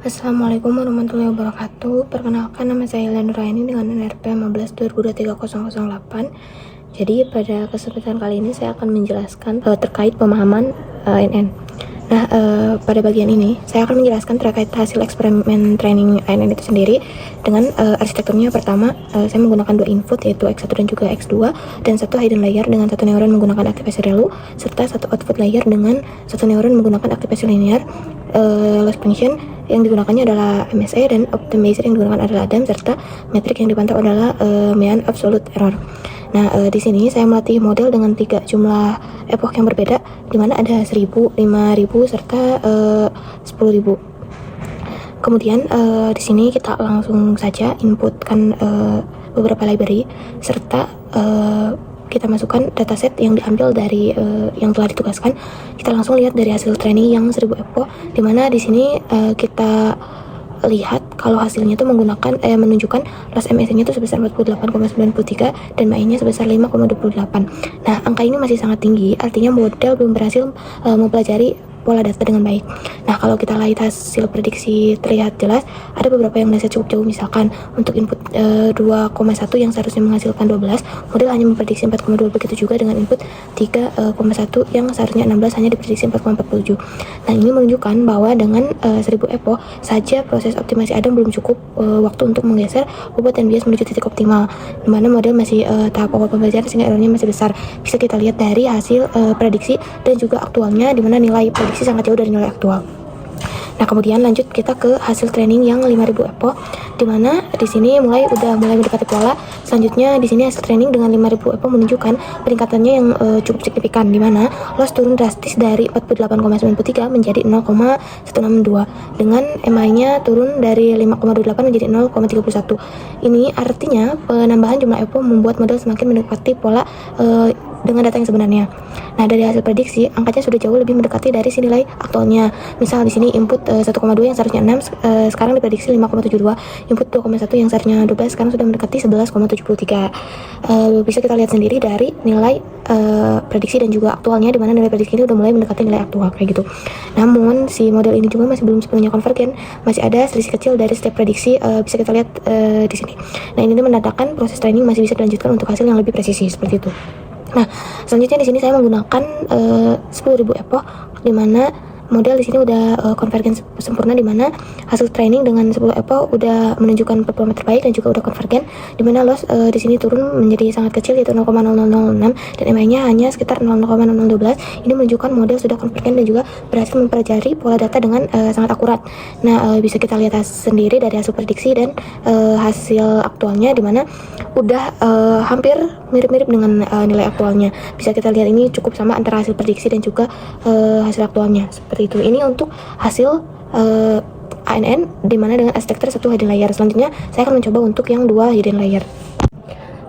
Assalamualaikum warahmatullahi wabarakatuh. Perkenalkan, nama saya Ila Nuraini dengan NRP 15/2023/008. Jadi pada kesempatan kali ini saya akan menjelaskan terkait pemahaman ANN. Nah, pada bagian ini saya akan menjelaskan terkait hasil eksperimen training ANN itu sendiri dengan arsitekturnya. Pertama, saya menggunakan dua input yaitu X1 dan juga X2, dan satu hidden layer dengan satu neuron menggunakan aktivasi relu, serta satu output layer dengan satu neuron menggunakan aktivasi linear. Loss function yang digunakannya adalah MSE dan optimizer yang digunakan adalah ADAM, serta metrik yang dipantau adalah mean absolute error. Nah, di sini saya melatih model dengan 3 jumlah epoch yang berbeda, di mana ada 1000, 5000, serta 10.000. Kemudian di sini kita langsung saja inputkan beberapa library, serta kita masukkan dataset yang diambil dari yang telah ditugaskan. Kita langsung lihat dari hasil training yang 1000 epoch, di mana di sini kita lihat kalau hasilnya itu menggunakan menunjukkan loss MSE-nya itu sebesar 48,93 dan MAE-nya sebesar 5,28. Nah, angka ini masih sangat tinggi, artinya model belum berhasil mempelajari pola data dengan baik. Nah, kalau kita lihat hasil prediksi terlihat jelas ada beberapa yang meleset cukup jauh. Misalkan untuk input 2,1 yang seharusnya menghasilkan 12, model hanya memprediksi 4,2. Begitu juga dengan input 3,1 yang seharusnya 16 hanya diprediksi 4,47. Nah, ini menunjukkan bahwa dengan 1000 epoch saja proses optimasi ADAM belum cukup waktu untuk menggeser bobot dan bias menuju titik optimal, di mana model masih tahap awal pembelajaran sehingga errornya masih besar. Bisa kita lihat dari hasil prediksi dan juga aktualnya, di mana nilai prediksi sangat jauh dari nilai aktual. Nah, kemudian lanjut kita ke hasil training yang 5000 epoch, di mana di sini mulai mendekati pola. Selanjutnya di sini hasil training dengan 5000 epoch menunjukkan peningkatannya yang cukup signifikan, di mana loss turun drastis dari 48,93 menjadi 0,162, dengan MI-nya turun dari 5,28 menjadi 0,31. Ini artinya penambahan jumlah epoch membuat model semakin mendekati pola dengan data yang sebenarnya. Nah, dari hasil prediksi angkanya sudah jauh lebih mendekati dari si nilai aktualnya. Misal di sini input 1,2 yang seharusnya 6 sekarang diprediksi 5,72. Input 2,1 yang seharusnya 12 sekarang sudah mendekati 11,73. Bisa kita lihat sendiri dari nilai prediksi dan juga aktualnya, di mana nilai prediksi ini udah mulai mendekati nilai aktual kayak gitu. Namun si model ini juga masih belum sepenuhnya konvergen, masih ada selisih kecil dari setiap prediksi. Bisa kita lihat di sini. Nah, ini menandakan proses training masih bisa dilanjutkan untuk hasil yang lebih presisi seperti itu. Nah, selanjutnya di sini saya menggunakan 10.000 epoch, di mana model di sini udah konvergen sempurna, di mana hasil training dengan 10 epoch udah menunjukkan performa terbaik dan juga udah konvergen, di mana loss di sini turun menjadi sangat kecil yaitu 0,0006 dan MI-nya hanya sekitar 0,0012. Ini menunjukkan model sudah konvergen dan juga berhasil mempelajari pola data dengan sangat akurat. Nah, bisa kita lihat sendiri dari hasil prediksi dan hasil aktualnya, di mana udah hampir mirip-mirip dengan nilai aktualnya. Bisa kita lihat ini cukup sama antara hasil prediksi dan juga hasil aktualnya seperti itu. Ini untuk hasil ANN, di mana dengan arsitektur satu hidden layer. Selanjutnya saya akan mencoba untuk yang 2 hidden layer.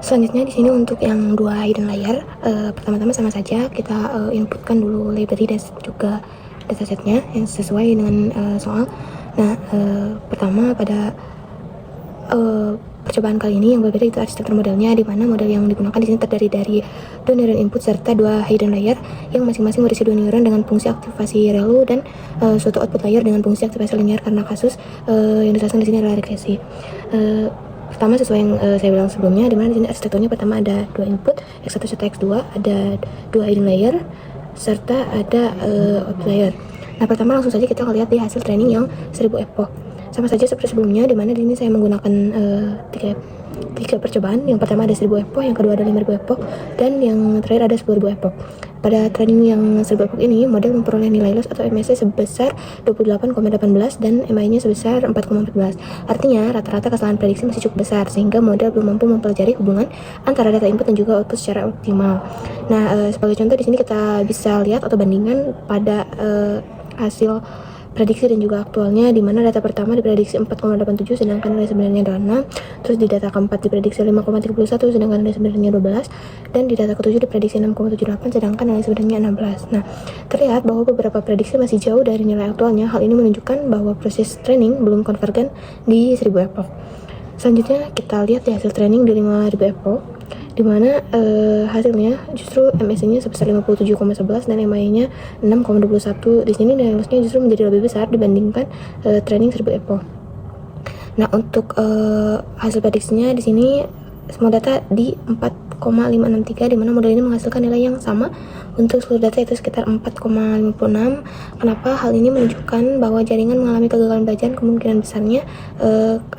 Selanjutnya di sini untuk yang 2 hidden layer, pertama-tama sama saja kita inputkan dulu library dan juga datasetnya yang sesuai dengan soal. Nah, pertama pada percobaan kali ini yang berbeda itu arsitektur modelnya, di mana model yang digunakan di sini terdiri dari 2 neuron input serta 2 hidden layer yang masing-masing berisi 2 neuron dengan fungsi aktivasi relu dan suatu output layer dengan fungsi aktivasi linear, karena kasus yang dijelaskan di sini adalah regresi. Pertama sesuai yang saya bilang sebelumnya, di mana di sini arsitekturnya pertama ada 2 input X1 serta X2, ada 2 hidden layer serta ada output layer. Nah, pertama langsung saja kita lihat di hasil training yang 1000 epoch. Sama saja seperti sebelumnya, di mana di sini saya menggunakan tiga percobaan. Yang pertama ada 1000 epoch, yang kedua ada 5000 epoch, dan yang terakhir ada 10.000 epoch. Pada training yang 1000 epoch ini, model memperoleh nilai loss atau MSE sebesar 28,18 dan MI-nya sebesar 4,14. Artinya rata-rata kesalahan prediksi masih cukup besar, sehingga model belum mampu mempelajari hubungan antara data input dan juga output secara optimal. Nah, sebagai contoh di sini kita bisa lihat atau bandingkan pada hasil prediksi dan juga aktualnya, di mana data pertama diprediksi 4,87 sedangkan nilai sebenarnya adalah 6, terus di data keempat diprediksi 5,31 sedangkan nilai sebenarnya 12, dan di data ketujuh diprediksi 6,78 sedangkan nilai sebenarnya 16. Nah, terlihat bahwa beberapa prediksi masih jauh dari nilai aktualnya. Hal ini menunjukkan bahwa proses training belum konvergen di 1000 epoch. Selanjutnya kita lihat di hasil training di 5000 epoch, dimana hasilnya justru MACD-nya sebesar 57,11 dan MAE-nya 6,21. Di sini nilai loss-nya justru menjadi lebih besar dibandingkan training 1000 EPO. Nah, untuk hasil prediksinya di sini semua data di 4,563, di mana model ini menghasilkan nilai yang sama untuk seluruh data, itu sekitar 4,56. Kenapa? Hal ini menunjukkan bahwa jaringan mengalami kegagalan belajar kemungkinan besarnya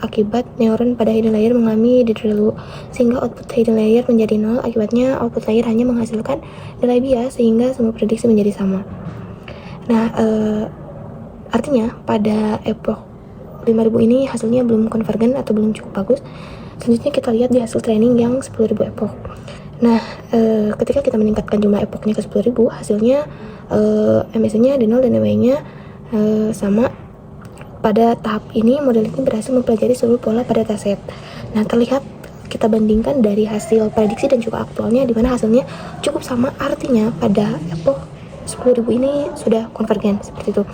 akibat neuron pada hidden layer mengalami didrill, sehingga output hidden layer menjadi 0. Akibatnya output layer hanya menghasilkan nilai bias sehingga semua prediksi menjadi sama. Nah, artinya pada epoch 5000 ini hasilnya belum konvergen atau belum cukup bagus. Selanjutnya kita lihat di hasil training yang 10.000 epoch. Nah, ketika kita meningkatkan jumlah epochnya ke 10.000, hasilnya MACD-nya di 0 dan MAE-nya sama. Pada tahap ini, model ini berhasil mempelajari seluruh pola pada dataset. Nah, terlihat kita bandingkan dari hasil prediksi dan juga aktualnya, di mana hasilnya cukup sama. Artinya pada epoch 10.000 ini sudah konvergen, seperti itu.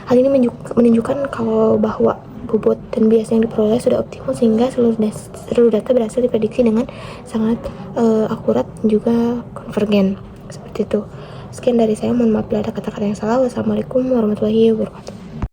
Hal ini menunjukkan kalau bahwa bobot dan bias yang diperoleh sudah optimal, sehingga seluruh data berhasil diprediksi dengan sangat akurat dan juga konvergen, seperti itu. Sekian dari saya, mohon maaf bila ada kata-kata yang salah. Wassalamualaikum warahmatullahi wabarakatuh.